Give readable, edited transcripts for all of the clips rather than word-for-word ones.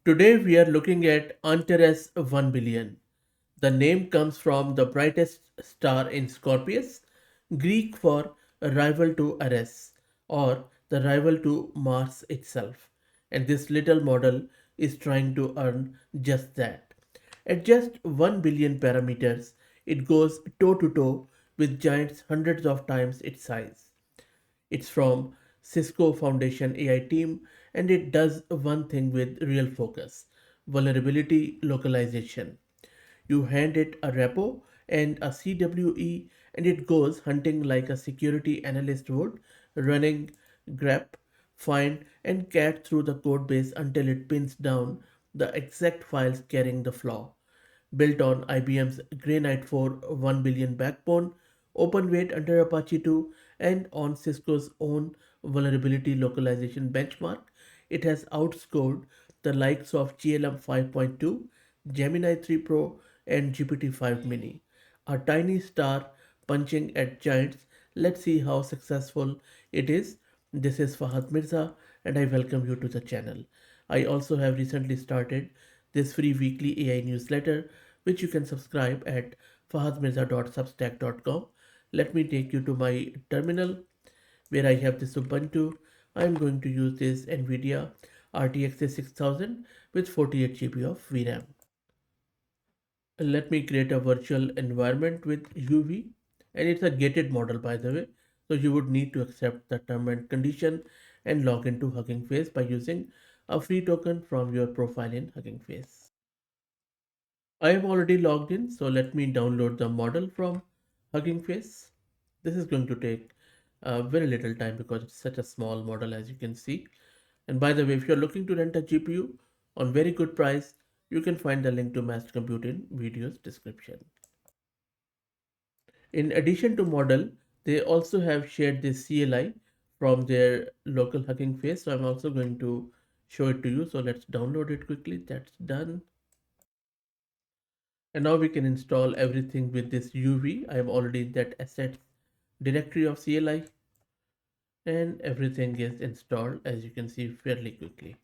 Today we are looking at Antares 1 billion. The name comes from the brightest star in Scorpius, Greek for a rival to Ares or the rival to Mars itself. And this little model is trying to earn just that. At just 1 billion parameters, it goes toe to toe with giants hundreds of times its size. It's from Cisco Foundation AI team and it does one thing with real focus: vulnerability localization. You hand it a repo and a CWE and it goes hunting like a security analyst would, running grep, find, and cat through the codebase until it pins down the exact files carrying the flaw. Built on IBM's Granite 4 1 billion backbone, open-weight under Apache 2, and on Cisco's own vulnerability localization benchmark, it has outscored the likes of GLM 5.2, Gemini 3 Pro, and GPT-5 Mini. A tiny star punching at giants. Let's see how successful it is. This is Fahad Mirza, and I welcome you to the channel. I also have recently started this free weekly AI newsletter, which you can subscribe at fahadmirza.substack.com. Let me take you to my terminal where I have this Ubuntu. I'm going to use this NVIDIA RTX 6000 with 48 GB of VRAM. Let me create a virtual environment with UV, and it's a gated model, by the way. So you would need to accept the term and condition and log into Hugging Face by using a free token from your profile in Hugging Face. I have already logged in, so let me download the model from Hugging Face. This is going to take very little time because it's such a small model, as you can see. And by the way, if you're looking to rent a GPU on very good price, you can find the link to Master Compute in video's description. In addition to model, they also have shared this CLI from their local Hugging Face. So I'm also going to show it to you. So let's download it quickly. That's done. And now we can install everything with this UV. I have already that assets directory of CLI and everything is installed, as you can see, fairly quickly.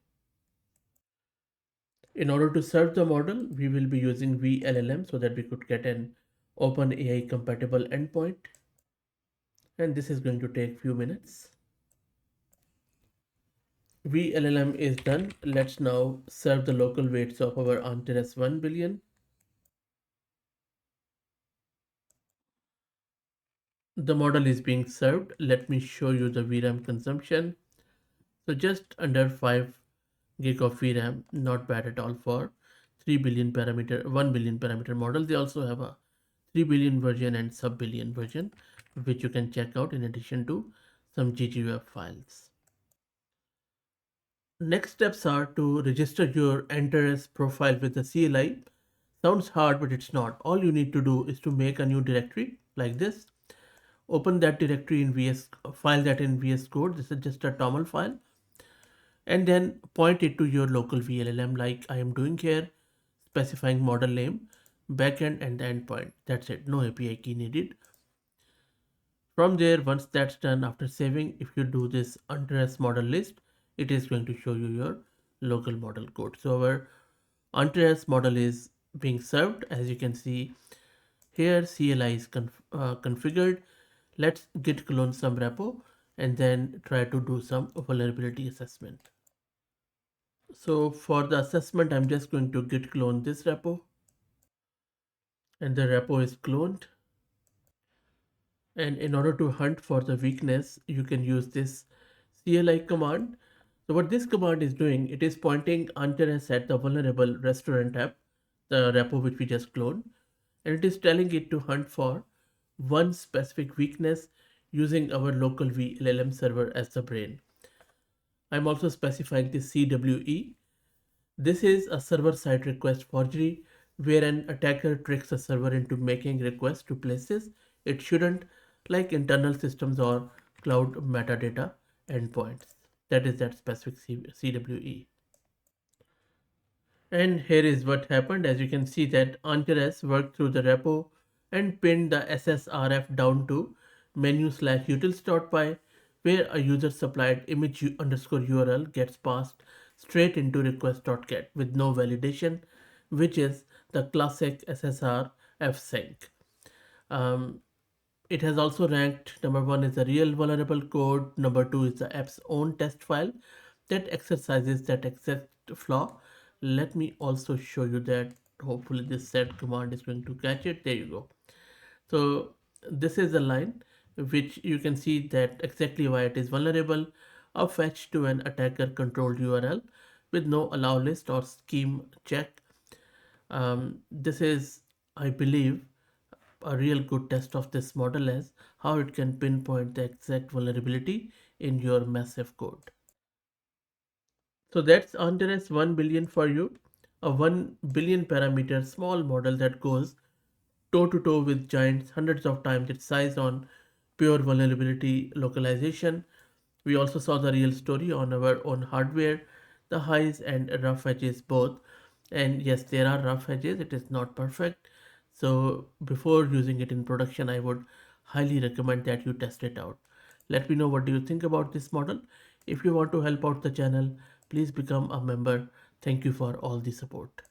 In order to serve the model, we will be using VLLM so that we could get an OpenAI compatible endpoint. And this is going to take few minutes. VLLM is done. Let's now serve the local weights of our Antares 1 billion. The model is being served. Let me show you the VRAM consumption. So just under 5 gig of VRAM, not bad at all for 3 billion parameter, 1 billion parameter model. They also have a 3 billion version and sub billion version, which you can check out in addition to some GGUF files. Next steps are to register your Antares profile with the CLI. Sounds hard, but it's not. All you need to do is to make a new directory like this. Open that directory in VS, file that in VS Code. This is just a TOML file. And then point it to your local VLLM like I am doing here, specifying model name, backend and the endpoint. That's it. No API key needed. From there, once that's done, after saving, if you do this Antares model list, it is going to show you your local model code. So our Antares model is being served. As you can see here, CLI is configured. Let's git clone some repo and then try to do some vulnerability assessment. So for the assessment, I'm just going to git clone this repo, and the repo is cloned. And in order to hunt for the weakness, you can use this CLI command. So what this command is doing, it is pointing Antares at the vulnerable restaurant app, the repo which we just cloned, and it is telling it to hunt for one specific weakness using our local VLLM server as the brain. I'm also specifying the CWE. This is a server-side request forgery where an attacker tricks a server into making requests to places it shouldn't, like internal systems or cloud metadata endpoints. That is that specific CWE. And here is what happened. As you can see that Antares worked through the repo and pinned the SSRF down to menu/utils.py where a user supplied image underscore URL gets passed straight into request.get with no validation, which is the classic SSR F-Sync. Um, it has also ranked number one is the real vulnerable code, number two is the app's own test file that exercises that exact flaw. Let me also show you that. Hopefully, this set command is going to catch it. There you go. So this is a line which you can see that exactly why it is vulnerable. A fetch to an attacker controlled URL with no allow list or scheme check. This is, I believe, a real good test of this model as how it can pinpoint the exact vulnerability in your massive code. So that's Antares 1 billion for you. A 1 billion parameter small model that goes toe to toe with giants hundreds of times its size on pure vulnerability localization. We also saw the real story on our own hardware, the highs and rough edges both. And yes, there are rough edges, it is not perfect. So before using it in production, I would highly recommend that you test it out. Let me know what do you think about this model. If you want to help out the channel, please become a member. Thank you for all the support.